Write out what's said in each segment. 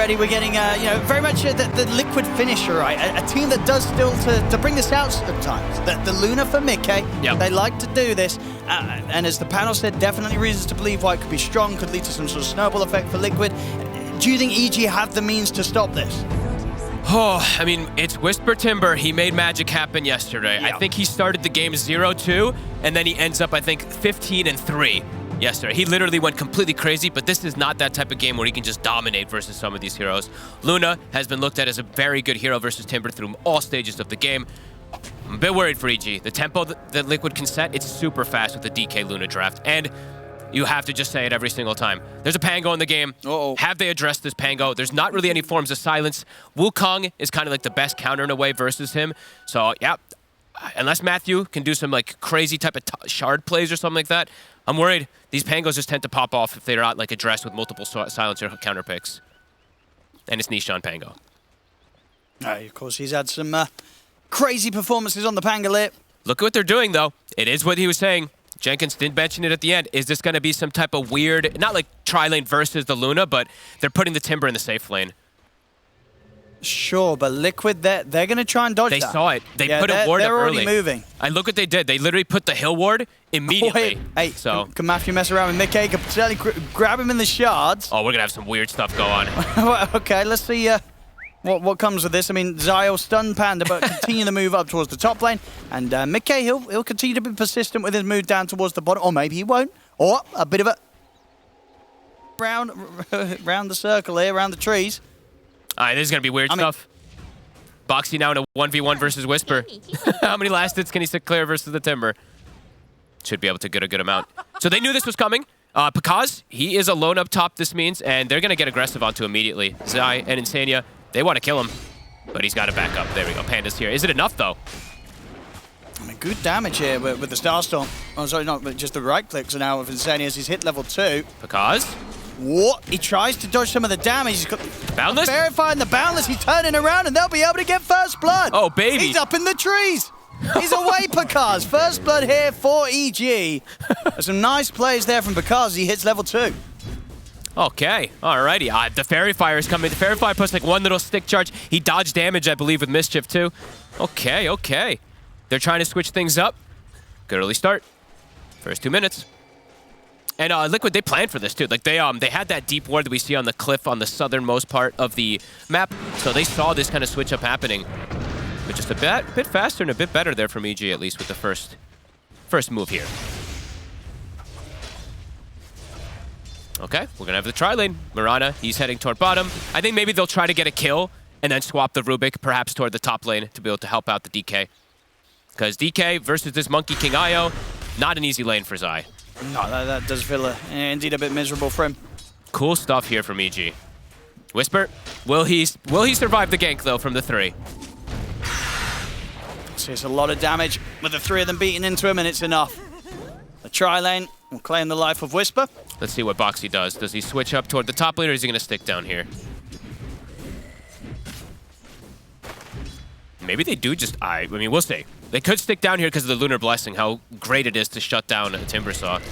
already. We're getting, you know, very much the liquid finisher, right? A team that does still to bring this out at times. The Luna for Mickey, they like to do this. And as the panel said, definitely reasons to believe why it could be strong, could lead to some sort of snowball effect for Liquid. Do you think EG have the means to stop this? Oh, I mean, it's Whisper Timber. He made magic happen yesterday. I think he started the game 0-2, and then he ends up, I think, 15-3 yesterday. He literally went completely crazy, but this is not that type of game where he can just dominate versus some of these heroes. Luna has been looked at as a very good hero versus Timber through all stages of the game. I'm a bit worried for EG. The tempo that Liquid can set, it's super fast with the DK Luna draft. And you have to just say it every single time. There's a Pango in the game. Have they addressed this Pango? There's not really any forms of silence. Wukong is kind of like the best counter in a way versus him. So, yeah, unless Matthew can do some like crazy type of shard plays or something like that, I'm worried these Pangos just tend to pop off if they're not like addressed with multiple silencer counter picks. And it's Nishan Pango. Of course, he's had some crazy performances on the Pangolip. Look at what they're doing, though. It is what he was saying. Jenkins did mention it at the end. Is this going to be some type of weird, not like tri-lane versus the Luna, but they're putting the Timber in the safe lane. Sure, but Liquid, they're going to try and dodge that. They saw it. They put a ward up early. They're already moving. And look what they did. They literally put the hill ward immediately. Hey, so can Matthew mess around with Mickey? Can certainly grab him in the shards. Oh, we're going to have some weird stuff go on. Okay, let's see what comes with this. I mean, Zai will stun Panda, but continue to move up towards the top lane. And Mickey, he'll continue to be persistent with his move down towards the bottom. Or maybe he won't. Or a bit of a round the circle here, around the trees. All right, this is going to be weird stuff. Boxy now in a 1v1 versus Whisper. How many last hits can he stick clear versus the Timber? Should be able to get a good amount. So they knew this was coming. Pakaz, he is alone up top, this means, and they're going to get aggressive onto immediately. Zai and Insania, they want to kill him, but he's got to back up. There we go. Panda's here. Is it enough, though? I mean, good damage here with the Starstorm. Oh, sorry, not just the right clicks. So now with Insania as he's hit level 2. Pakaz? What? He tries to dodge some of the damage. He's got Boundless? Verifying the Boundless. He's turning around, and they'll be able to get first blood. Oh, baby. He's up in the trees. He's away, Pakaz. First blood here for EG. There's some nice plays there from Pakaz. He hits level 2. Okay, alrighty. The Fairy Fire is coming. The Fairy Fire puts like one little stick charge. He dodged damage, I believe, with Mischief, too. Okay. They're trying to switch things up. Good early start. First 2 minutes. And Liquid, they planned for this, too. Like, they had that deep ward that we see on the cliff on the southernmost part of the map. So they saw this kind of switch up happening. But just a bit faster and a bit better there from EG, at least with the first move here. Okay, we're going to have the tri-lane. Mirana, he's heading toward bottom. I think maybe they'll try to get a kill and then swap the Rubik, perhaps toward the top lane, to be able to help out the DK. Because DK versus this Monkey King Io, not an easy lane for Zai. No, that does feel indeed a bit miserable for him. Cool stuff here from EG. Whisper, will he survive the gank, though, from the 3? So it's a lot of damage with the 3 of them beating into him, and it's enough. The tri-lane will claim the life of Whisper. Let's see what Boxy does. Does he switch up toward the top lane, or is he going to stick down here? Maybe they do just... I mean, we'll see. They could stick down here because of the Lunar Blessing, how great it is to shut down a Timbersaw.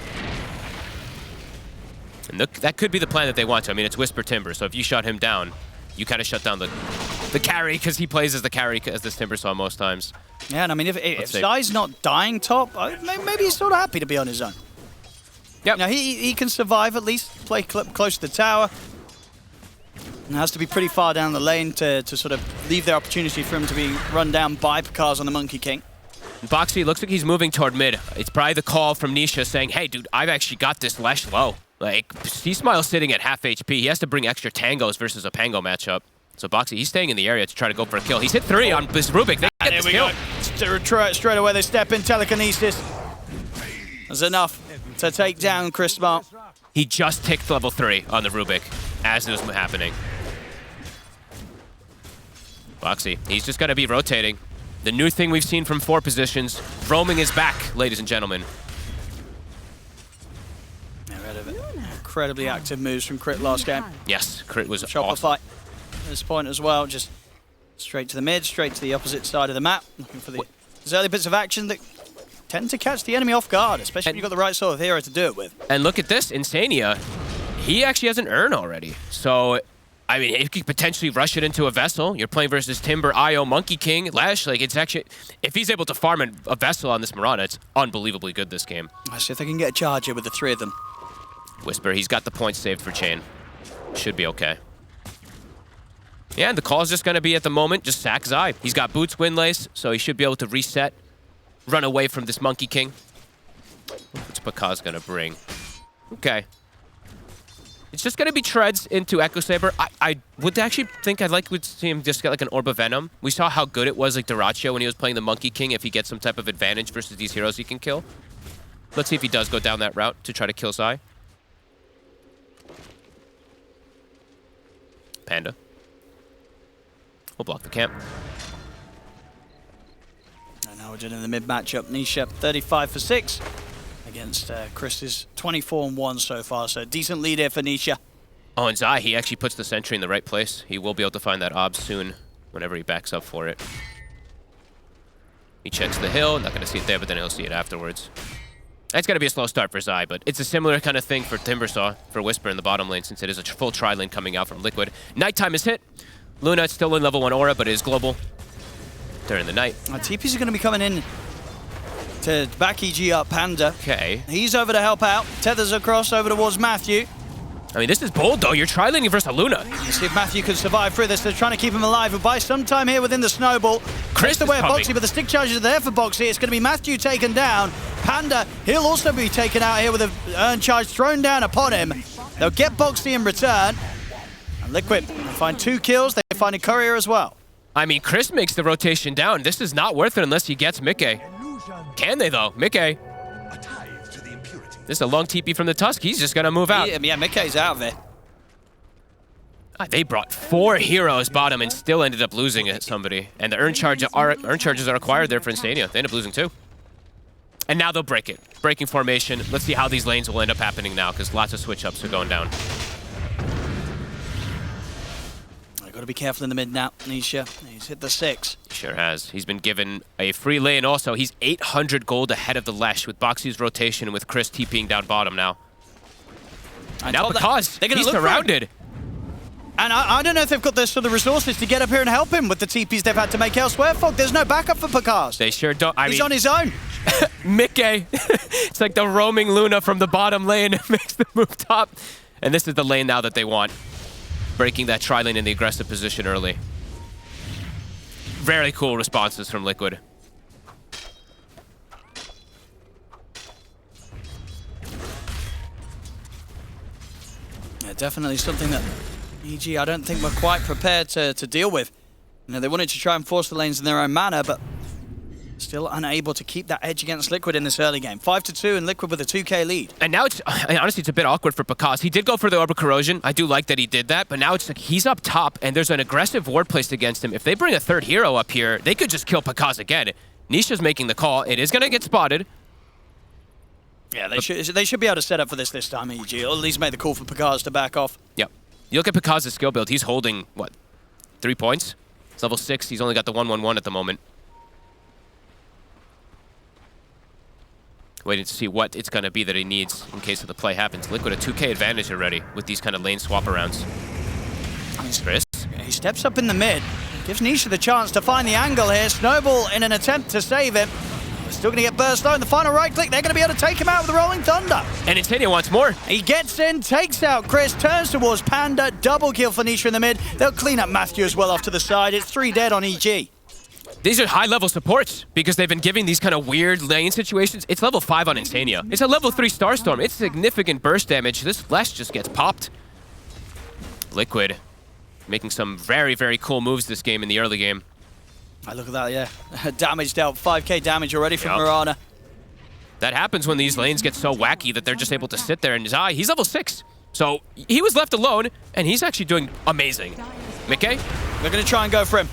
And that could be the plan that they want to. I mean, it's Whisper Timber, so if you shut him down, you kind of shut down the carry, because he plays as the carry as this Timbersaw most times. Yeah, and I mean, if Zai's not dying top, maybe he's sort of happy to be on his own. Yep. Now, he can survive at least, play close to the tower. And has to be pretty far down the lane to sort of leave the opportunity for him to be run down by Pakaz on the Monkey King. Boxy looks like he's moving toward mid. It's probably the call from Nisha saying, hey, dude, I've actually got this Lesh low. Like, C-Smile's sitting at half HP. He has to bring extra tangos versus a Pango matchup. So Boxy, he's staying in the area to try to go for a kill. He's hit 3 on this Rubik. They get this kill. Straight away, they step in. Telekinesis. That's enough to take down Chris Smart. He just ticked level 3 on the Rubik as it was happening. Boxy, he's just going to be rotating. The new thing we've seen from 4 positions, roaming is back, ladies and gentlemen. Incredibly active moves from Crit last game. Yes, Crit was Chopper awesome. fight at this point as well. Just straight to the mid, straight to the opposite side of the map. Looking for these early bits of action that tend to catch the enemy off guard, especially when you've got the right sort of hero to do it with. And look at this, Insania. He actually has an urn already. So I mean, he could potentially rush it into a Vessel. You're playing versus Timber, Io, Monkey King, Lash. Like, it's actually... If he's able to farm a Vessel on this Mirana, it's unbelievably good this game. Let's see if they can get a charge here with the three of them. Whisper, he's got the points saved for Chain. Should be okay. Yeah, and the call's just going to be, at the moment, just sack Zai. He's got Boots, Windlace, so he should be able to reset, run away from this Monkey King. What's Pakaz going to bring? Okay. It's just going to be Treads into Echo Saber. I would actually think would see him just get like an Orb of Venom. We saw how good it was like Dyrachyo when he was playing the Monkey King if he gets some type of advantage versus these heroes he can kill. Let's see if he does go down that route to try to kill Zai. Panda. We'll block the camp. And now we're doing in the mid matchup. Nisha 35 for 6. Against Chris's 24-1 so far, so decent lead here for Nisha. Oh, and Zai, he actually puts the sentry in the right place. He will be able to find that ob soon, whenever he backs up for it. He checks the hill, not going to see it there, but then he'll see it afterwards. It's going to be a slow start for Zai, but it's a similar kind of thing for Timbersaw, for Whisper in the bottom lane, since it is a full tri-lane coming out from Liquid. Nighttime is hit. Luna is still in level 1 aura, but it is global during the night. TPs are going to be coming in to back EG up. Panda. Okay. He's over to help out. Tethers across over towards Matthew. I mean, this is bold, though. You're tri-laning versus a Luna. Let's see if Matthew can survive through this. They're trying to keep him alive. We'll buy some time here within the snowball. Chris the way of coming. Boxy, but the stick charges are there for Boxy. It's going to be Matthew taken down. Panda, he'll also be taken out here with an earn charge thrown down upon him. They'll get Boxy in return. And Liquid find 2 kills. They find a courier as well. I mean, Chris makes the rotation down. This is not worth it unless he gets Mickey. Can they, though? Mickey. This is a long TP from the Tusk. He's just going to move out. Yeah, Mickey's out of there. They brought 4 heroes bottom and still ended up losing at somebody. And the earn charges are acquired there for Instania. They end up losing too. And now they'll break it. Breaking formation. Let's see how these lanes will end up happening now, because lots of switch-ups are going down. Got to be careful in the mid now, Nisha. He's hit the 6. He sure has. He's been given a free lane also. He's 800 gold ahead of the Lesh with Boxy's rotation and with Chris TPing down bottom now. Now because he's surrounded. And I don't know if they've got the sort of resources to get up here and help him with the TPs they've had to make elsewhere. Fog, there's no backup for Pakaz. They sure don't. He's on his own. Mickey. It's like the roaming Luna from the bottom lane makes the move top. And this is the lane now that they want. Breaking that tri-lane in the aggressive position early. Very cool responses from Liquid. Yeah, definitely something that EG, I don't think we're quite prepared to deal with. You know, they wanted to try and force the lanes in their own manner, but still unable to keep that edge against Liquid in this early game. 5-2 and Liquid with a 2K lead. And now it's, honestly, it's a bit awkward for Pakaz. He did go for the Orb of Corrosion. I do like that he did that, but now it's like he's up top and there's an aggressive ward placed against him. If they bring a 3rd hero up here, they could just kill Pakaz again. Nisha's making the call. It is going to get spotted. Yeah, they should be able to set up for this time, EG. Or at least make the call for Pakaz to back off. Yep. You look at Pakaz's skill build. He's holding, what, 3 points? It's level 6. He's only got the 1-1-1 at the moment. Waiting to see what it's going to be that he needs in case of the play happens. Liquid a 2K advantage already with these kind of lane swap arounds. Chris? He steps up in the mid, gives Nisha the chance to find the angle here. Snowball in an attempt to save him. We're still going to get burst low in the final right click. They're going to be able to take him out with the Rolling Thunder. And Instania wants more. He gets in, takes out Chris, turns towards Panda. Double kill for Nisha in the mid. They'll clean up Matthew as well off to the side. It's 3 dead on EG. These are high-level supports because they've been giving these kind of weird lane situations. It's level 5 on Instania. It's a level 3 Starstorm. It's significant burst damage. This Flesh just gets popped. Liquid making some very, very cool moves this game in the early game. I look at that, yeah. Damage dealt, 5K damage already from Mirana. That happens when these lanes get so wacky that they're just able to sit there. And Zai, he's level 6. So he was left alone, and he's actually doing amazing. Mickey? They're going to try and go for him.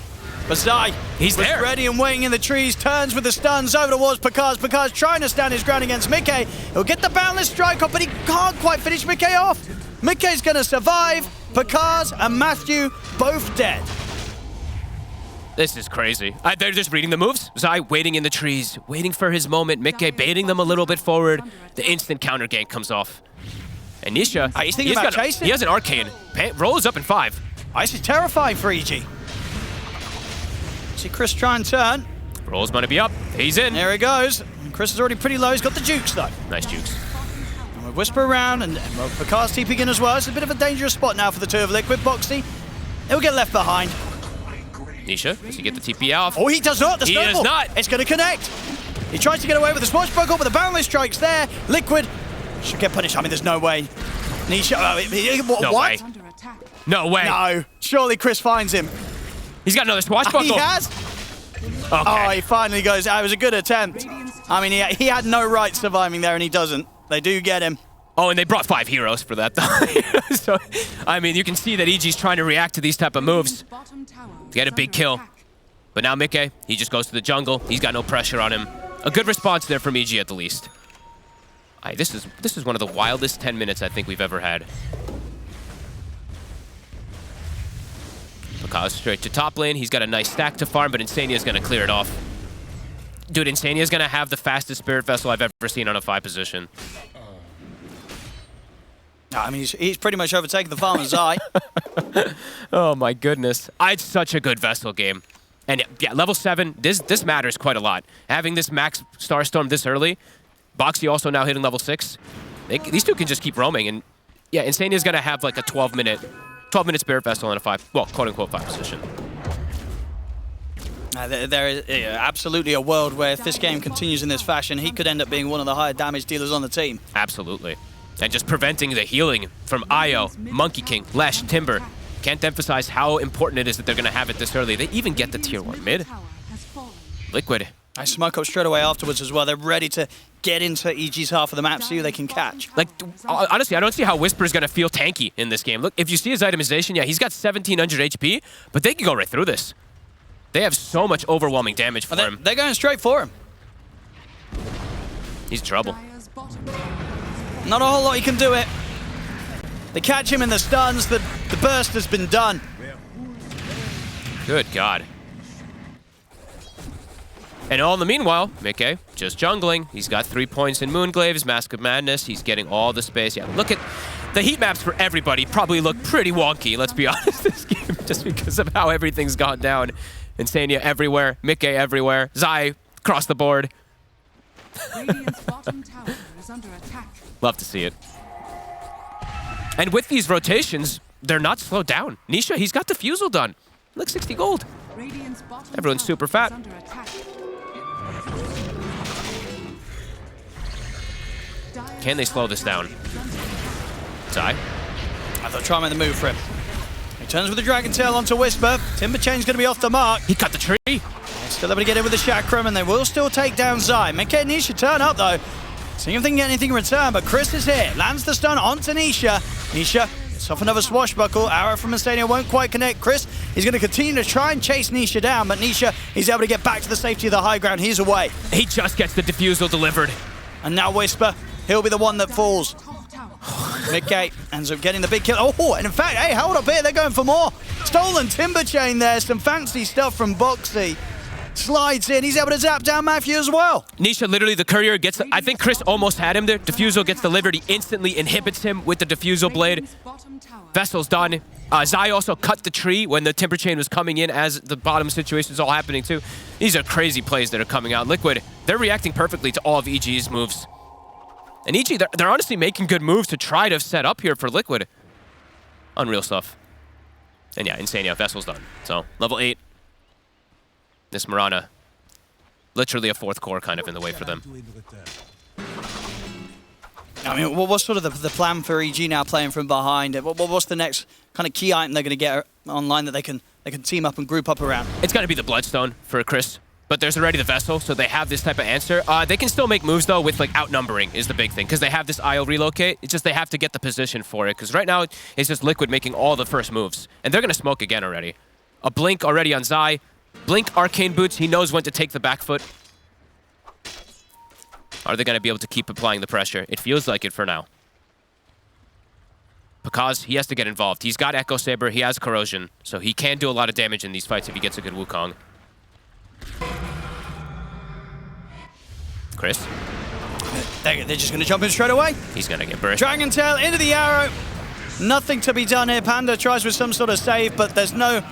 But Zai, he's there. Ready and waiting in the trees, turns with the stuns over towards Pakaz. Pakaz trying to stand his ground against Mickey. He'll get the boundless strike off, but he can't quite finish Mickey off. Mickey's going to survive. Pakaz and Matthew both dead. This is crazy. They're just reading the moves. Zai waiting in the trees, waiting for his moment. Mickey baiting them a little bit forward. The instant counter gank comes off. And Nisha, he's thinking about chasing. He has an arcane. Rolls up in 5. Ice is terrifying for EG. See Chris try and turn. Roll's gonna be up. He's in. There he goes. And Chris is already pretty low. He's got the jukes though. Nice jukes. And we whisper around, and Picard's TPing in as well. It's a bit of a dangerous spot now for the two of Liquid. Boxy, he'll get left behind. Nisha, does he get the TP off? Oh, he does not. The He snowball. does not. It's going to connect. He tries to get away with the swashbuckle, but the boundless strike's there. Liquid should get punished. I mean, there's no way. Nisha, No what? way. No way. No. Surely Chris finds him. He's got another swashbuckle. He has. Okay. Oh, he finally goes. It was a good attempt. I mean, he had no right surviving there, and he doesn't. They do get him. Oh, and they brought 5 heroes for that, though. So, I mean, you can see that EG's trying to react to these type of moves to get a big kill. But now Mickey, he just goes to the jungle. He's got no pressure on him. A good response there from EG at the least. This is one of the wildest 10 minutes I think we've ever had. Picard's straight to top lane. He's got a nice stack to farm, but Insania's going to clear it off. Dude, Insania's going to have the fastest Spirit Vessel I've ever seen on a 5 position. I mean, he's pretty much overtaken the farmer's eye. Oh my goodness. It's such a good Vessel game. And yeah, level 7, this matters quite a lot. Having this max Starstorm this early, Boxy also now hitting level 6. These two can just keep roaming. And yeah, Insania's going to have like a 12-minute Spirit Vessel in a 5, well, quote-unquote 5 position. There is absolutely a world where if this game continues in this fashion, he could end up being one of the higher damage dealers on the team. Absolutely. And just preventing the healing from Io, Monkey King, Lesh, Timber. Can't emphasize how important it is that they're going to have it this early. They even get the tier 1 mid. Liquid. I smoke up straight away afterwards as well. They're ready to get into EG's half of the map, see who they can catch. Like, honestly, I don't see how Whisper's going to feel tanky in this game. Look, if you see his itemization, yeah, he's got 1,700 HP, but they can go right through this. They have so much overwhelming damage for him. They're going straight for him. He's in trouble. Not a whole lot he can do it. They catch him in the stuns. The burst has been done. Good God. And all in the meanwhile, Mickey just jungling. He's got 3 points in Moonglaves, Mask of Madness. He's getting all the space. Yeah, look at the heat maps for everybody. Probably look pretty wonky, let's be honest, this game, just because of how everything's gone down. Insania everywhere, Mickey everywhere, Zai across the board. Radiant's bottom tower is under attack. Love to see it. And with these rotations, they're not slowed down. Nisha, he's got Diffusal done. Look, 60 gold. Radiant's bottom Everyone's tower super is fat. under attack. Can they slow this down? Zai? I thought try and make the move for him. He turns with the Dragon Tail onto Whisper. Timber Chain's going to be off the mark. He cut the tree. Still able to get in with the Chakram, and they will still take down Zai. Mickey and Nisha turn up, though. Seeing if they can get anything in return, but Chris is here. Lands the stun onto Nisha. Nisha gets off another swashbuckle. Arrow from Insania won't quite connect. Chris is going to continue to try and chase Nisha down, but Nisha, he's able to get back to the safety of the high ground. He's away. He just gets the Diffusal delivered. And now Whisper, he'll be the one that falls. Mickey ends up getting the big kill. Oh, and in fact, hey, hold up here. They're going for more. Stolen Timber Chain there. Some fancy stuff from Boxy. Slides in. He's able to zap down Matthew as well. Nisha, literally, the courier gets... I think Chris almost had him there. Diffusal gets delivered. He instantly inhibits him with the Diffusal blade. Vessel's done. Zai also cut the tree when the Timber Chain was coming in as the bottom situation is all happening too. These are crazy plays that are coming out. Liquid, they're reacting perfectly to all of EG's moves. And EG, they're honestly making good moves to try to set up here for Liquid. Unreal stuff. And yeah, Insania, Vessel's done. So, level 8. This Mirana, literally a 4th core kind of in the way for them. I mean, what's sort of the plan for EG now playing from behind? What's the next kind of key item they're going to get online that they can team up and group up around? It's got to be the Bloodstone for Chris. But there's already the Vessel, so they have this type of answer. They can still make moves, though, with, like, outnumbering is the big thing, because they have this IO relocate. It's just they have to get the position for it, because right now it's just Liquid making all the first moves. And they're going to smoke again already. A Blink already on Zai. Blink Arcane Boots. He knows when to take the back foot. Are they going to be able to keep applying the pressure? It feels like it for now. Because he has to get involved. He's got Echo Saber. He has Corrosion. So he can do a lot of damage in these fights if he gets a good Wukong. Chris. They're just going to jump in straight away. He's going to get burst. Dragon Tail into the arrow. Nothing to be done here. Panda tries with some sort of save, but there's no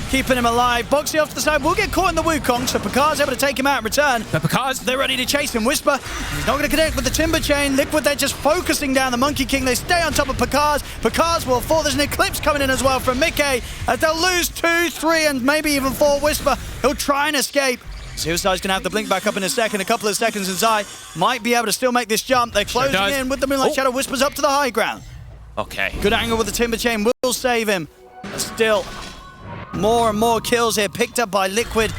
keeping him alive. Boxy off to the side will get caught in the Wukong, so Picard's able to take him out in return. But Picard's... They're ready to chase him. Whisper, he's not going to connect with the Timber Chain. Liquid, they're just focusing down the Monkey King. They stay on top of Picard's. Picard's will fall. There's an Eclipse coming in as well from Mickey. As they'll lose 2, 3, and maybe even 4. Whisper, he'll try and escape. Suicide's going to have to blink back up in a second. A couple of seconds, and Zai might be able to still make this jump. They're closing in with the Moonlight Shadow. Whisper's up to the high ground. Okay. Good angle with the Timber Chain will save him. But still, more and more kills here picked up by Liquid.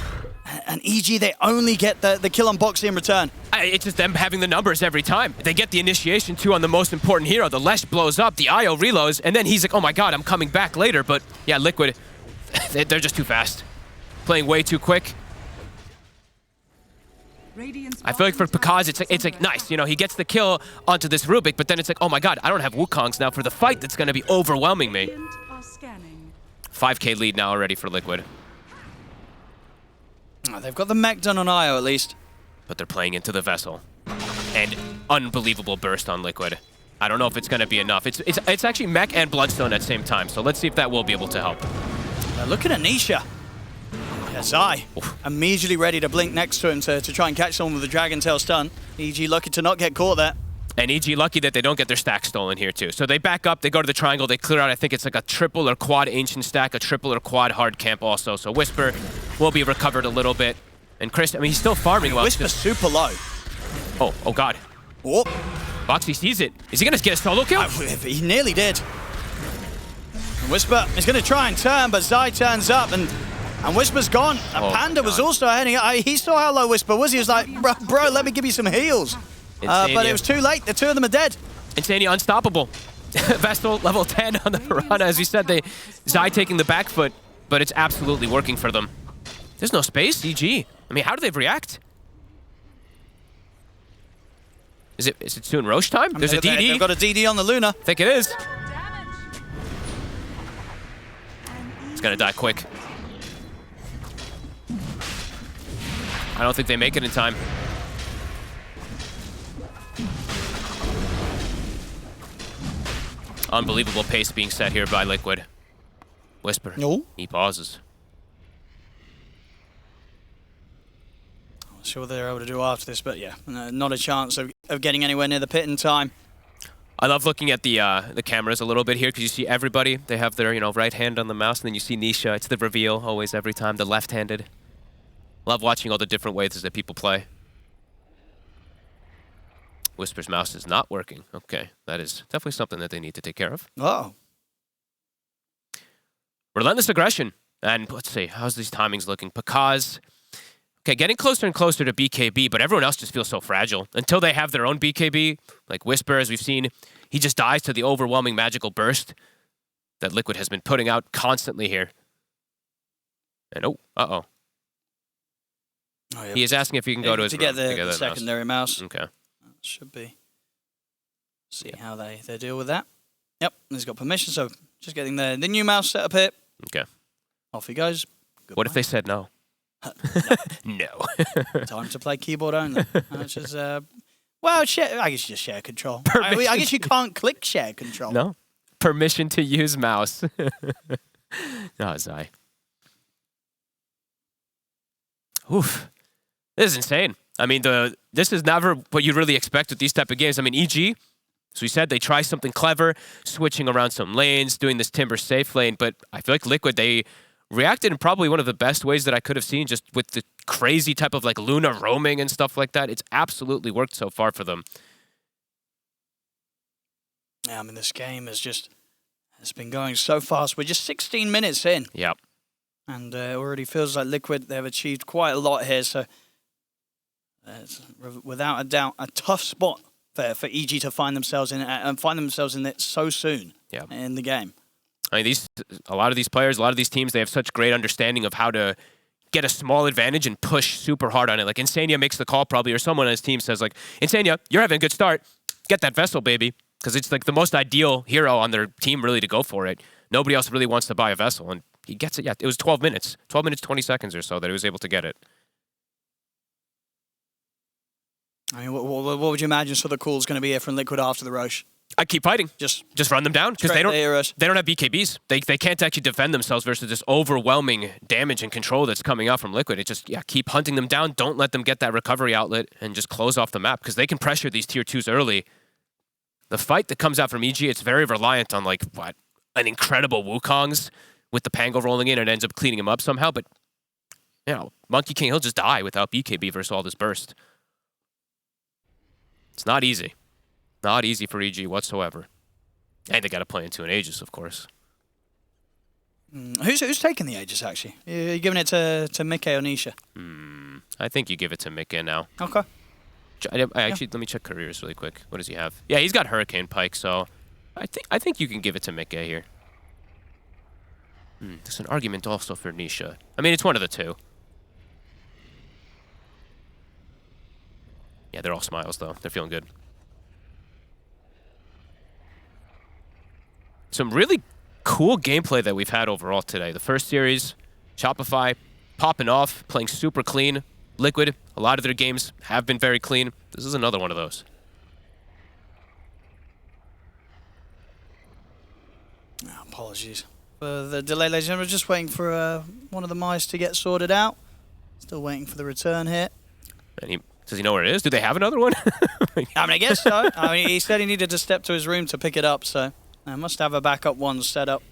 And EG, they only get the kill on Boxy in return. It's just them having the numbers every time. They get the initiation, too, on the most important hero. The Lesh blows up, the IO reloads, and then he's like, oh my god, I'm coming back later. But yeah, Liquid, they're just too fast. Playing way too quick. I feel like for Picard, it's like nice, you know, he gets the kill onto this Rubik, but then it's like, oh my god, I don't have Wukongs now for the fight that's going to be overwhelming me. 5k lead now already for Liquid. Oh, they've got the mech done on IO at least. But they're playing into the Vessel. And unbelievable burst on Liquid. I don't know if it's going to be enough. It's actually mech and Bloodstone at the same time, so let's see if that will be able to help. Look at Anisha. Zai immediately ready to blink next to him to try and catch someone with a Dragon Tail stun. EG lucky to not get caught there. And EG lucky that they don't get their stack stolen here too. So they back up, they go to the triangle, they clear out, I think it's like a triple or quad ancient stack, a triple or quad hard camp also. So Whisper will be recovered a little bit. And Chris, I mean, he's still farming well. Whisper's super low. Oh god. Whoop. Boxy sees it. Is he gonna get a solo kill? He nearly did. And Whisper is gonna try and turn, but Zai turns up and Whisper's gone. And Panda was also heading. He saw how low Whisper was. He was like, bro, let me give you some heals. But it was too late. The two of them are dead. Insania unstoppable. Vestal level 10 on the Piranha. As you said, Zai taking the back foot, but it's absolutely working for them. There's no space, EG. I mean, how do they react? Is it soon Roche time? There's a DD. They've got a DD on the Luna. I think it is. It's gonna die quick. I don't think they make it in time. Unbelievable pace being set here by Liquid. Whisper. No. He pauses. Not sure what they're able to do after this, but yeah, not a chance of getting anywhere near the pit in time. I love looking at the cameras a little bit here because you see everybody. They have their right hand on the mouse, and then you see Nisha. It's the reveal always every time. The left-handed. Love watching all the different ways that people play. Whisper's mouse is not working. Okay, that is definitely something that they need to take care of. Oh. Relentless aggression. And let's see, how's these timings looking? Pakaz, okay, getting closer and closer to BKB, but everyone else just feels so fragile. Until they have their own BKB, like Whisper, as we've seen, he just dies to the overwhelming magical burst that Liquid has been putting out constantly here. And uh-oh. Oh, yeah. He is asking if he can go to his room to get the secondary mouse. Okay. That should be. See how they deal with that. Yep, he's got permission, so just getting the new mouse set up here. Okay. Off he goes. Goodbye. What if they said no? No. Time to play keyboard only. Which is, well, I guess you just share control. I guess you can't click share control. No. Permission to use mouse. No, Zai. Oof. This is insane. I mean, this is never what you really expect with these type of games. I mean, EG, as we said, they try something clever, switching around some lanes, doing this Timber safe lane, but I feel like Liquid, they reacted in probably one of the best ways that I could have seen, just with the crazy type of like Luna roaming and stuff like that. It's absolutely worked so far for them. Yeah, I mean, this game has been going so fast. We're just 16 minutes in. Yep. And it already feels like Liquid, they've achieved quite a lot here, so it's without a doubt a tough spot for EG to find themselves in and find themselves in it so soon in the game. I mean, a lot of these players, a lot of these teams, they have such great understanding of how to get a small advantage and push super hard on it. Like Insania makes the call probably, or someone on his team says like, Insania, you're having a good start. Get that Vessel, baby. Because it's like the most ideal hero on their team really to go for it. Nobody else really wants to buy a Vessel, and he gets it. Yeah, it was 12 minutes. 12 minutes, 20 seconds or so that he was able to get it. I mean, what would you imagine sort of the call is going to be here from Liquid after the Roche? I keep fighting. Just run them down because they don't have BKBs. They can't actually defend themselves versus this overwhelming damage and control that's coming out from Liquid. It just keep hunting them down. Don't let them get that recovery outlet and just close off the map because they can pressure these tier 2s early. The fight that comes out from EG, it's very reliant on like an incredible Wukong's with the Pango rolling in and ends up cleaning him up somehow. But you know, Monkey King, he'll just die without BKB versus all this burst. It's not easy. Not easy for EG whatsoever. And they got to play into an Aegis, of course. Who's taking the Aegis, actually? Are you giving it to Mikke or Nisha? I think you give it to Mikke now. Okay. Actually, let me check careers really quick. What does he have? Yeah, he's got Hurricane Pike, so I think you can give it to Mikke here. There's an argument also for Nisha. I mean, it's one of the two. Yeah, they're all smiles, though. They're feeling good. Some really cool gameplay that we've had overall today. The first series, Shopify, popping off, playing super clean. Liquid, a lot of their games have been very clean. This is another one of those. Oh, apologies for the delay, ladies and gentlemen. Just waiting for one of the mice to get sorted out. Still waiting for the return hit. And does he know where it is? Do they have another one? I mean, I guess so. I mean, he said he needed to step to his room to pick it up, so I must have a backup one set up.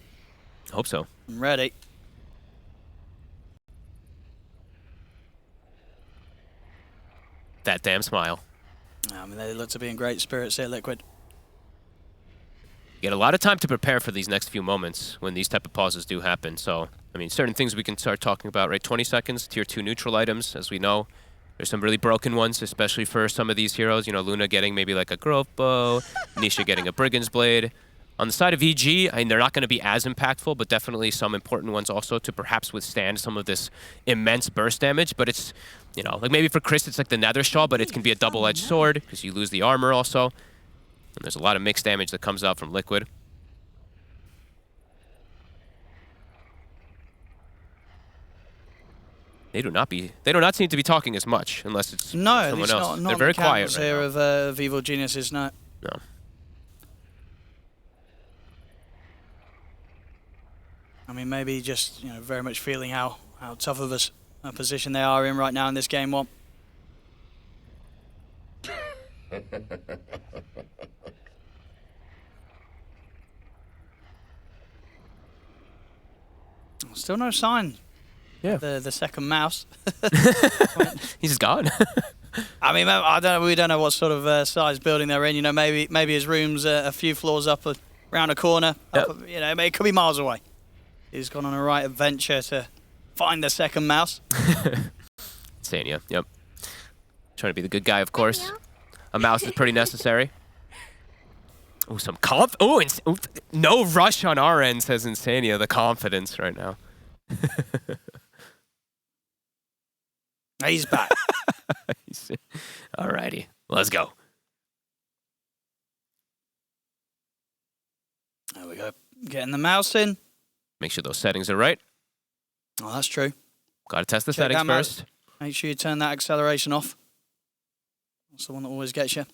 Hope so. I'm ready. That damn smile. I mean, they look to be in great spirits here, Liquid. You get a lot of time to prepare for these next few moments when these type of pauses do happen. So, I mean, certain things we can start talking about, right? 20 seconds, tier 2 neutral items, as we know. There's some really broken ones, especially for some of these heroes. You know, Luna getting maybe like a Grove Bow, Nisha getting a Brigand's Blade. On the side of EG, I mean, they're not going to be as impactful, but definitely some important ones also to perhaps withstand some of this immense burst damage. But it's, you know, like maybe for Chris, it's like the Nether Shaw, but it can be a double-edged sword because you lose the armor also. And there's a lot of mixed damage that comes out from Liquid. They do not seem to be talking as much unless it's someone else. They're very quiet right here now. of Evil Geniuses, no. No. I mean, maybe just, you know, very much feeling how tough of a position they are in right now in this game one. Still no sign. Yeah. The second mouse. He's gone. I mean, I don't know. We don't know what sort of size building they're in. You know, maybe his room's a few floors up, around a corner. Yep. Up, you know, it could be miles away. He's gone on a right adventure to find the second mouse. Sania, yep. Trying to be the good guy, of course. A mouse is pretty necessary. Oh, some no rush on our end, says Insania. The confidence right now. He's back. Alrighty, let's go. There we go. Getting the mouse in. Make sure those settings are right. Oh, that's true. Got to test the Check settings first. Make sure you turn that acceleration off. That's the one that always gets you.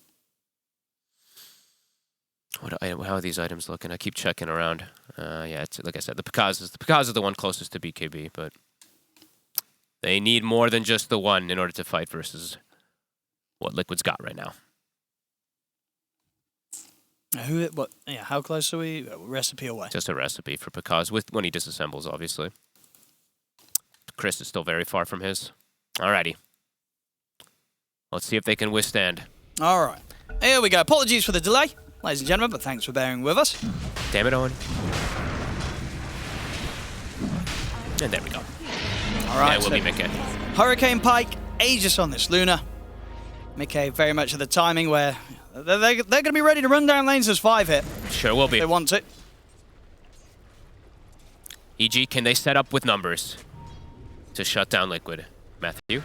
How are these items looking? I keep checking around. Yeah, it's, like I said, the Pikaz is the one closest to BKB, but they need more than just the one in order to fight versus what Liquid's got right now. How close are we? Recipe away. Just a recipe for Pikaz when he disassembles, obviously. Chris is still very far from his. Alrighty. Let's see if they can withstand. All right. Here we go. Apologies for the delay, ladies and gentlemen, but thanks for bearing with us. Damn it, Owen. And there we go. All right. Yeah, we'll be Mikke. Hurricane Pike, Aegis on this Luna. Mikke very much at the timing where they're going to be ready to run down lanes as 5 hit. Sure will be. If they want it. EG, can they set up with numbers to shut down Liquid? Matthew?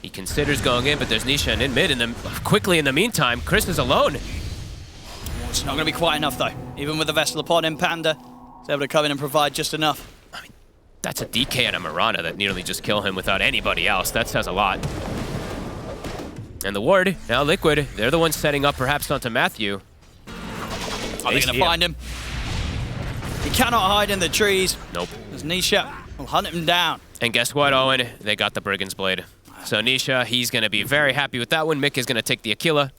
He considers going in, but there's Nisha in mid, and then quickly in the meantime, Chris is alone. It's not going to be quite enough, though. Even with the Vessel upon him, Panda is able to come in and provide just enough. I mean, that's a DK and a Mirana that nearly just kill him without anybody else. That says a lot. And the ward, now Liquid, they're the ones setting up perhaps onto Matthew. Are they going to find him? He cannot hide in the trees. Nope. As Nisha will hunt him down. And guess what, Owen? They got the Brigand's Blade. So Nisha, he's going to be very happy with that one. Mick is going to take the Aquila.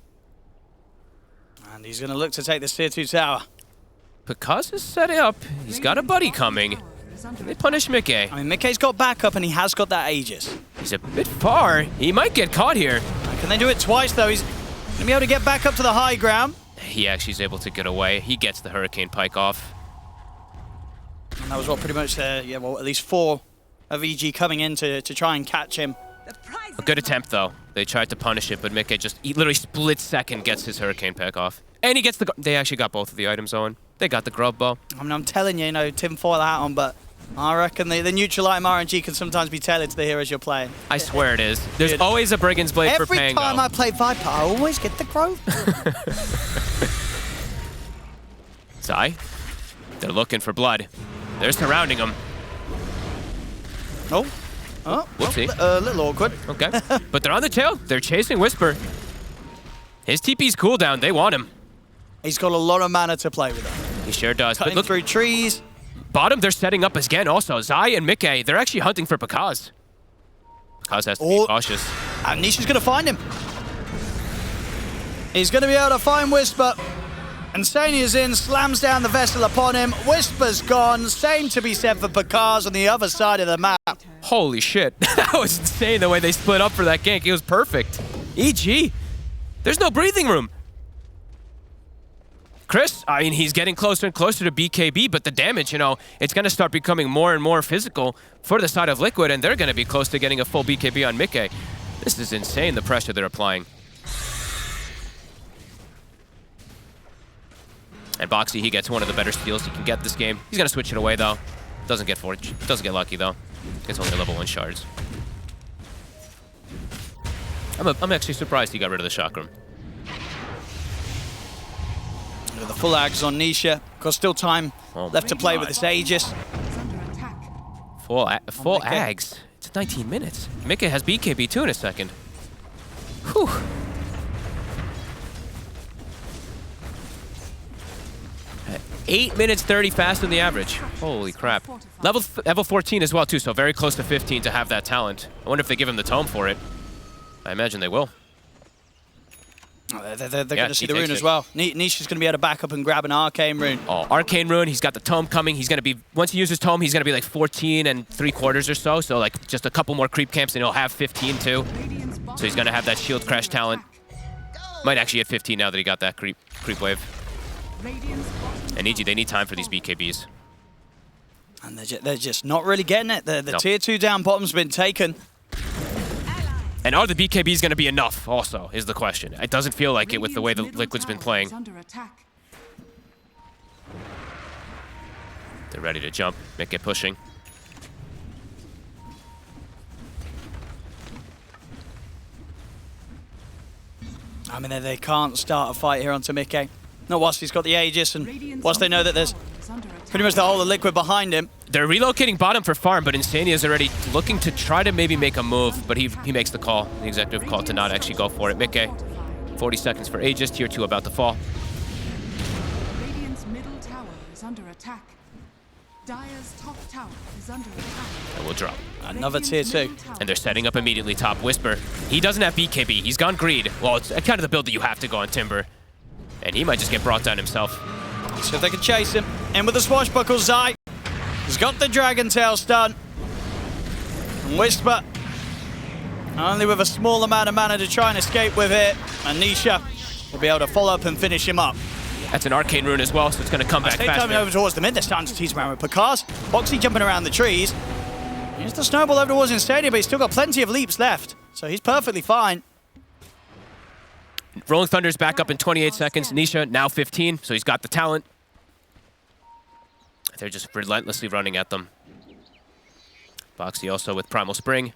And he's going to look to take this tier 2 tower. Picaz is set up. He's got a buddy coming. Can they punish Mickey? I mean, Mickey's got backup and he has got that Aegis. He's a bit far. He might get caught here. Can they do it twice, though? He's going to be able to get back up to the high ground. He actually is able to get away. He gets the Hurricane Pike off. And that was what pretty much, at least 4 of EG coming in to try and catch him. A good attempt, though. They tried to punish it, but Mickey just literally split second gets his Hurricane Pike off. And he gets the... They actually got both of the items, Owen. They got the grub bow. I mean, I'm telling you, tinfoil hat on, but I reckon the neutral item RNG can sometimes be tailored to the heroes you're playing. I swear it is. There's always a Brigand's Blade for Pango. Every time I play Viper, I always get the growth. Zai, they're looking for blood. They're surrounding him. Oh, whoopsie. A little awkward. Okay, but they're on the tail. They're chasing Whisper. His TP's cooldown. They want him. He's got a lot of mana to play with him. He sure does. Cutting but look, through trees. Bottom, they're setting up again also. Zai and Mickey, they're actually hunting for Picaz. Picaz has to be cautious. And Nisha's going to find him. He's going to be able to find Whisper. And Sania's in, slams down the vessel upon him. Whisper's gone. Same to be said for Picaz on the other side of the map. Holy shit. That was insane the way they split up for that gank. It was perfect. EG. There's no breathing room. Chris, I mean, he's getting closer and closer to BKB, but the damage, it's going to start becoming more and more physical for the side of Liquid, and they're going to be close to getting a full BKB on Mickey. This is insane, the pressure they're applying. And Boxy, he gets one of the better steals he can get this game. He's going to switch it away, though. Doesn't get lucky, though. Gets only level 1 shards. I'm actually surprised he got rid of the chakram. With the full ags on Nisha. Got still time left to play with this Aegis. Full ags. It's 19 minutes. Mickey has BKB too in a second. Whew. At 8 minutes 30 faster than the average. Holy crap. Level 14 as well too, so very close to 15 to have that talent. I wonder if they give him the tome for it. I imagine they will. They're going to see the rune as well. Nisha's going to be able to back up and grab an Arcane rune. Oh, Arcane rune. He's got the tome coming. He's going to be, once he uses tome, he's going to be like 14 3/4 or so. So like just a couple more creep camps and he'll have 15 too. So he's going to have that shield crash talent. Might actually hit 15 now that he got that creep wave. And EG, they need time for these BKBs. And they're just not really getting it. The tier 2 down bottom's been taken. And are the BKBs going to be enough also, is the question. It doesn't feel like it with the way the Liquid's been playing. They're ready to jump, Mickey pushing. I mean, they can't start a fight here onto Mickey. Not whilst he's got the Aegis and whilst they know that there's pretty much the whole of Liquid behind him. They're relocating bottom for farm, but Insania is already looking to try to maybe make a move, but he makes the call, the executive call to not actually go for it. Mickey, 40 seconds for Aegis, tier 2 about to fall. Radiant's middle tower is under attack. Dire's top tower is under attack. And we'll drop. Another tier 2. And they're setting up immediately top. Whisper, he doesn't have BKB, he's gone Greed. Well, it's kind of the build that you have to go on Timber. And he might just get brought down himself. So if they can chase him. In with the swashbuckle, Zai. He's got the Dragon Tail stun. And Whisper, only with a small amount of mana to try and escape with it. And Nisha will be able to follow up and finish him up. That's an Arcane rune as well, so it's going to come back faster. Coming over towards the mid, they're starting to tease around with Picaz. Boxy jumping around the trees. Here's the snowball over towards Instadia, but he's still got plenty of leaps left. So he's perfectly fine. Rolling Thunder's back up in 28 seconds. Nisha, now 15, so he's got the talent. They're just relentlessly running at them. Boxy also with Primal Spring.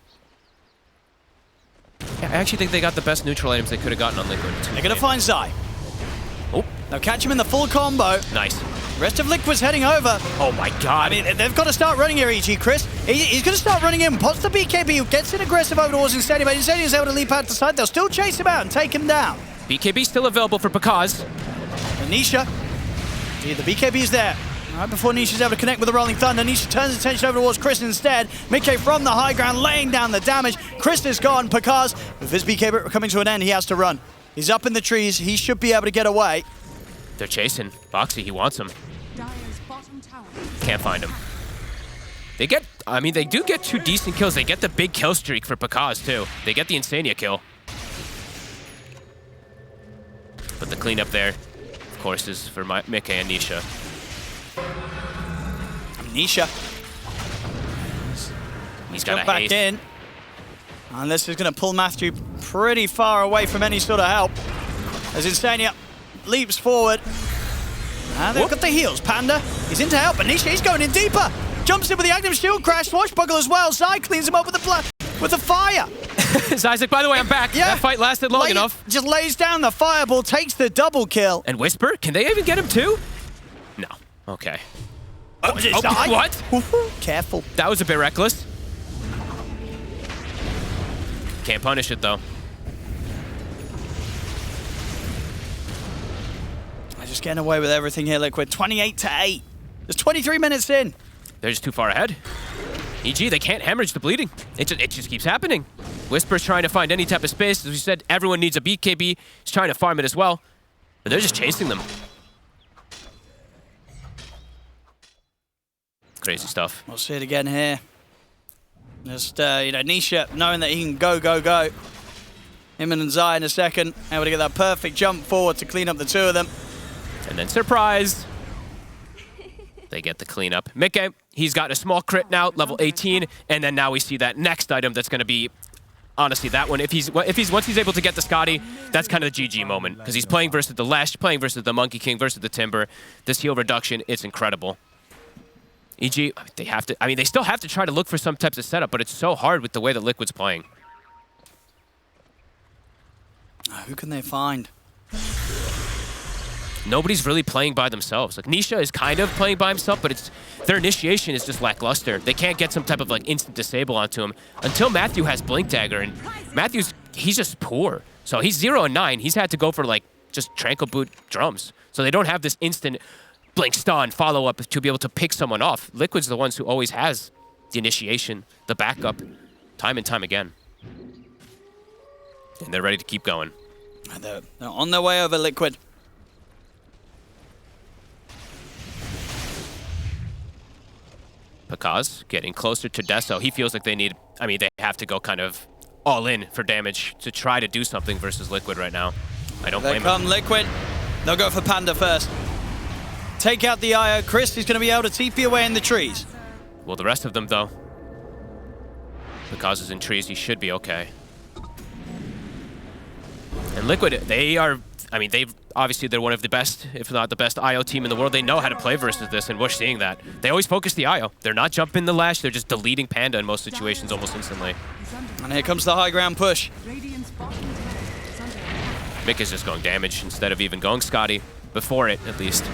Yeah, I actually think they got the best neutral items they could have gotten on Liquid. They're going to find Zai. Oh. They'll catch him in the full combo. Nice. Rest of Liquid's heading over. Oh my god. I mean, they've got to start running here, EG, Chris. He's going to start running in, pots the BKB, who gets in aggressive over towards Instadia, but Instadia's able to leap out the side. They'll still chase him out and take him down. BKB still available for Picaz. Anisha See, the BKB's there. Right before Nisha's able to connect with the Rolling Thunder, Nisha turns attention over towards Chris instead. miCKe from the high ground, laying down the damage. Chris is gone. Pakaz, with his BKB coming to an end, he has to run. He's up in the trees. He should be able to get away. They're chasing. Boxy, he wants him. Dire's bottom tower. Can't find him. They get, I mean, they do get 2 decent kills. They get the big kill streak for Pakaz, too. They get the Insania kill. But the cleanup there, of course, is for miCKe and Nisha. Nisha. He's got Jump a back haste. in. And this is going to pull Matthew pretty far away from any sort of help. As Insania leaps forward. And they've got the heals. Panda, he's in to help, but Nisha, he's going in deeper. Jumps in with the active shield crash. Swashbuckle as well. Zai cleans him up with the fire. Zai's like, by the way, I'm back. Yeah. That fight lasted long enough. Just lays down the fireball, takes the double kill. And Whisper, can they even get him too? No. Okay. Zai? What? Careful. That was a bit reckless. Can't punish it, though. They're just getting away with everything here, Liquid. 28-8. There's 23 minutes in. They're just too far ahead. EG, they can't hemorrhage the bleeding. It just keeps happening. Whisper's trying to find any type of space. As we said, everyone needs a BKB. He's trying to farm it as well. But they're just chasing them. Crazy stuff. We'll see it again here. Just, Nisha knowing that he can go. Him and Zai in a second. Able to get that perfect jump forward to clean up the 2 of them. And then surprise. They get the cleanup. miCKe, he's got a small crit now, level 18. And then now we see that next item that's going to be, honestly, that one. Once he's able to get the Scotty, that's kind of the GG moment. Because he's playing versus the Lesh, playing versus the Monkey King, versus the Timber. This heal reduction, it's incredible. EG, they have to, I mean, they still have to try to look for some types of setup, but it's so hard with the way that Liquid's playing. Who can they find? Nobody's really playing by themselves. Like, Nisha is kind of playing by himself, but their initiation is just lackluster. They can't get some type of, like, instant disable onto him until Matthew has Blink Dagger, and he's just poor. So he's 0 and 9. He's had to go for, like, just Tranquil Boot drums. So they don't have this instant Blink stun follow-up to be able to pick someone off. Liquid's the ones who always has the initiation, the backup, time and time again. And they're ready to keep going. They're on their way over, Liquid. Pakaz getting closer to Deso. He feels like they have to go kind of all in for damage to try to do something versus Liquid right now. I don't blame him. Liquid. They'll go for Panda first. Take out the IO. Chris is going to be able to TP away in the trees. Well, the rest of them, though. Pakaz is in trees. He should be okay. And Liquid, they're one of the best, if not the best IO team in the world. They know how to play versus this, and we're seeing that. They always focus the IO. They're not jumping the Lash. They're just deleting Panda in most situations almost instantly. And here comes the high ground push. miCKe is just going damage instead of even going Scotty. Before it, at least.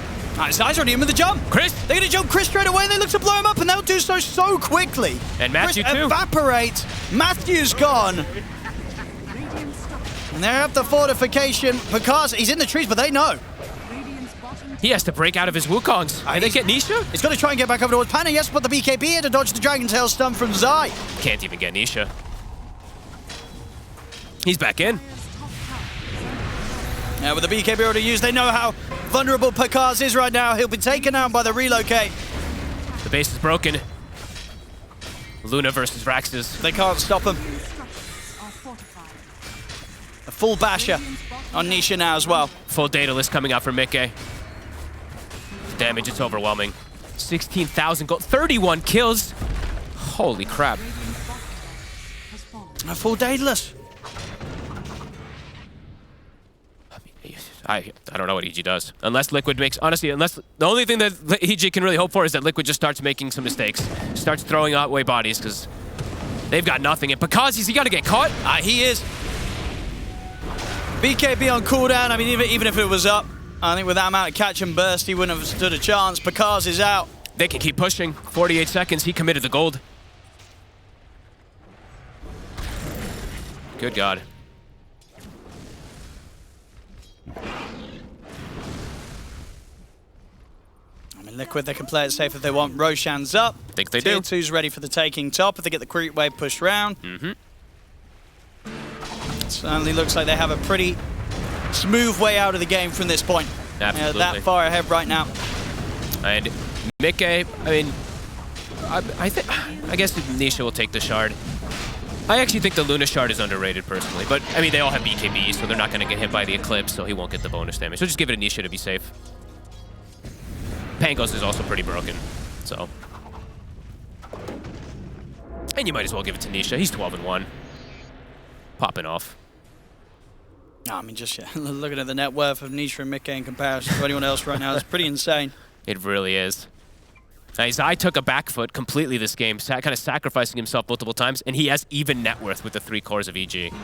Zai's already in with the jump. Chris! They're going to jump Chris straight away. They look to blow him up, and they'll do so quickly. And Matthew, Chris too. Evaporates. Matthew's gone. And they're up the fortification. Pakaz, he's in the trees, but they know. He has to break out of his Wukongs. Can they get Nisha? He's going to try and get back over towards Panda. Yes, but the BKB here to dodge the Dragon Tail stun from Zai. Can't even get Nisha. He's back in. Now with the BKB already used, they know how vulnerable Pakaz is right now. He'll be taken out by the relocate. The base is broken. Luna versus Raxus. They can't stop him. A full basher on Nisha now as well. Full data list coming out for miCKe. The damage, it's overwhelming. 16,000 gold, 31 kills. Holy crap. A full daedalus. I don't know what EG does. Unless Liquid makes, honestly, the only thing that EG can really hope for is that Liquid just starts making some mistakes. Starts throwing away bodies, because they've got nothing. And Pakaz, he got to get caught. He is. BKB on cooldown. I mean, even if it was up, I think with that amount of catch and burst, he wouldn't have stood a chance. Pakaz is out. They can keep pushing. 48 seconds, he committed the gold. Good God. mean, Liquid, they can play it safe if they want. Roshan's up. Think they do. Tier 2's ready for the taking top if they get the creep wave pushed round. Certainly looks like they have a pretty smooth way out of the game from this point. Absolutely. That far ahead right now. And Mickey, I mean, I guess Nisha will take the shard. I actually think the Luna shard is underrated personally, but I mean, they all have BKB, so they're not going to get hit by the Eclipse, so he won't get the bonus damage. So just give it to Nisha to be safe. Pangos is also pretty broken, so. And you might as well give it to Nisha. He's 12-1. Popping off. No, I mean, just looking at the net worth of Nisha and Mickey in comparison to anyone else right now, it's pretty insane. It really is. Zai took a back foot completely this game, kind of sacrificing himself multiple times, and he has even net worth with the 3 cores of EG. Radiant's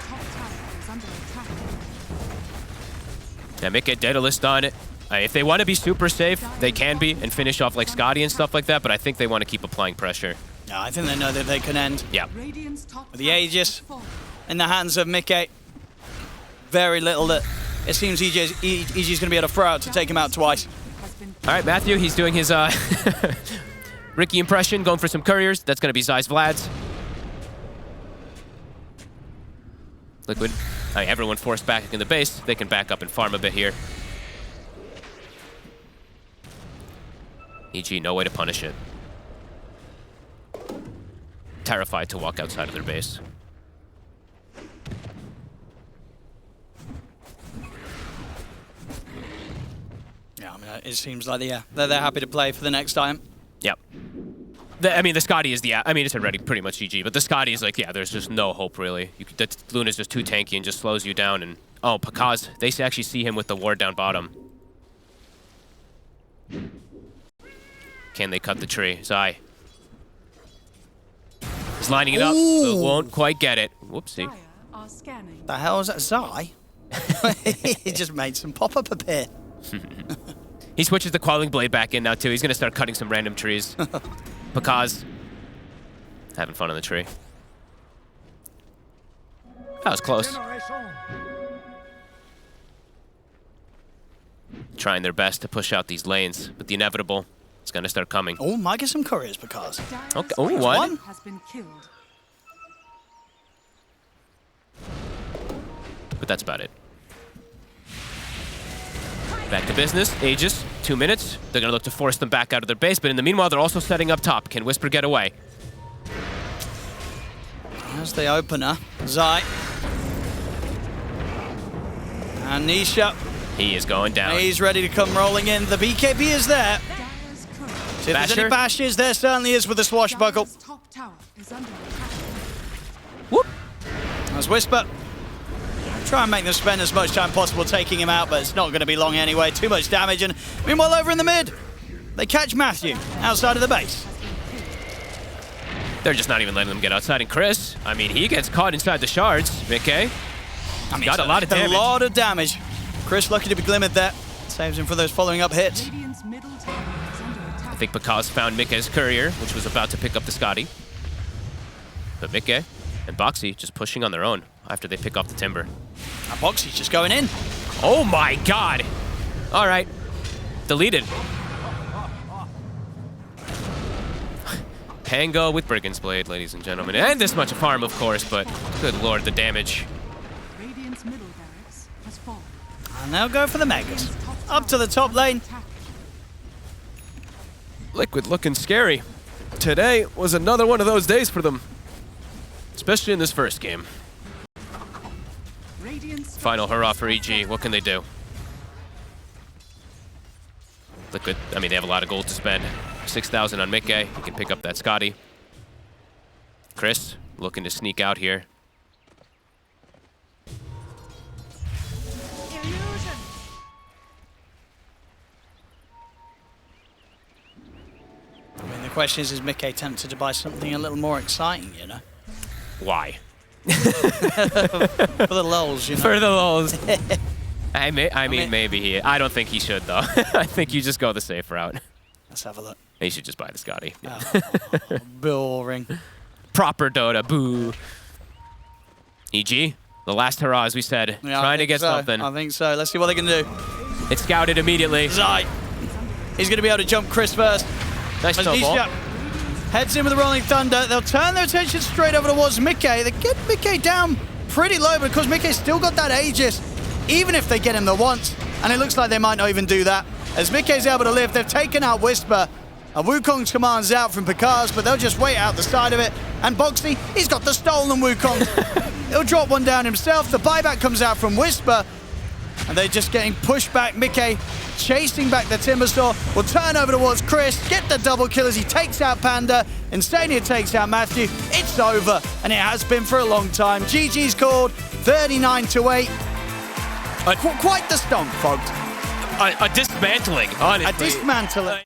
top tower is under attack. Yeah, Mickey Daedalus on it. If they want to be super safe, they can be and finish off like Scotty and stuff like that, but I think they want to keep applying pressure. No, I think they know that they can end. Yeah. Radiant's top With the tower Aegis has fallen. in the hands of Mickey, very little that it seems EG's going to be able to throw out to take him out twice. Has been All right, Matthew, he's doing his Ricky impression, going for some couriers. That's going to be Zai's Vlad's. Liquid. All right, everyone forced back in the base. They can back up and farm a bit here. EG, no way to punish it. Terrified to walk outside of their base. Yeah, I mean, it seems like they're happy to play for the next time. Yep. I mean, the Scotty is I mean, it's already pretty much GG, but the Scotty is like, yeah, there's just no hope, really. The Luna's just too tanky and just slows you down. And oh, Pakaz, they actually see him with the ward down bottom. Can they cut the tree? Zai. He's lining it up, but won't quite get it. Whoopsie. Dire are scanning. The hell is that, Zai? He just made some pop-up appear. He switches the Quelling Blade back in now, too. He's going to start cutting some random trees. Pakaz. Having fun on the tree. That was close. Trying their best to push out these lanes, but the inevitable is going to start coming. Oh, might get some couriers, because. Dire's Okay. Oh, top one. tower has been killed. But that's about it. Back to business. Aegis, 2 minutes. They're going to look to force them back out of their base, but in the meanwhile, they're also setting up top. Can Whisper get away? As the opener, Zai. And Nisha, He is going down. he's ready to come rolling in. The BKB is there. Dire's current. See if there's any Basher. bashes, there certainly is with the swashbuckle. Dire's top tower is under attack. Whoop. As Whisper, try and make them spend as much time possible taking him out, but it's not going to be long anyway. Too much damage, and meanwhile over in the mid, they catch Matthew outside of the base. They're just not even letting them get outside. And Chris, I mean, he gets caught inside the shards. Mickey. I mean, got a lot of A damage. lot of damage. Chris lucky to be glimmered there. Saves him for those following up hits. Radiant's middle tower is under attack. I think Pakaz found Mickey's courier, which was about to pick up the Scotty. But Mickey and Boxy just pushing on their own after they pick off the Timber. Now Boxy's just going in. Oh my god! All right. Deleted. Pango with Brigand's Blade, ladies and gentlemen. And this much farm, of course, but good lord, the damage. Radiant's middle barracks has fallen. And they'll go for the Megas. Radiant's top Up to the tower top is lane. under attack. Liquid looking scary. Today was another one of those days for them. Especially in this first game. Radiant's Final hurrah for EG. What can they do? Liquid, I mean, they have a lot of gold to spend. 6,000 on Mickey. He can pick up that Scotty. Chris looking to sneak out here. I mean, the question is Mickey tempted to buy something a little more exciting, you know? Why? For the lulz, you know? For the lulz. I mean, mean- maybe he. I don't think he should, though. I think you just go the safe route. Let's have a look. He should just buy the Scotty. Boring. Proper Dota. Boo. EG, The last hurrah, as we said, Yeah, trying to get so. something. I think so. Let's see what they can do. It's scouted immediately. Zai. He's going to be able to jump Chris first. Nice As snowball. Nisha heads in with the Rolling Thunder. They'll turn their attention straight over towards Mickey. They get Mickey down pretty low because Mickey's still got that Aegis, even if they get him the once. And it looks like they might not even do that. As Mickey's able to live, they've taken out Whisper. And Wukong's command's out from Picard's, but they'll just wait out the side of it. And Boxy, he's got the stolen Wukong. He'll drop one down himself. The buyback comes out from Whisper. And they're just getting pushed back. Mickey chasing back the Timbersaw. Will turn over towards Chris, get the double kill as he takes out Panda. Insania takes out Matthew. It's over, and it has been for a long time. GG's called, 39-8. Quite the stomp, folks. A dismantling, honestly. A dismantling.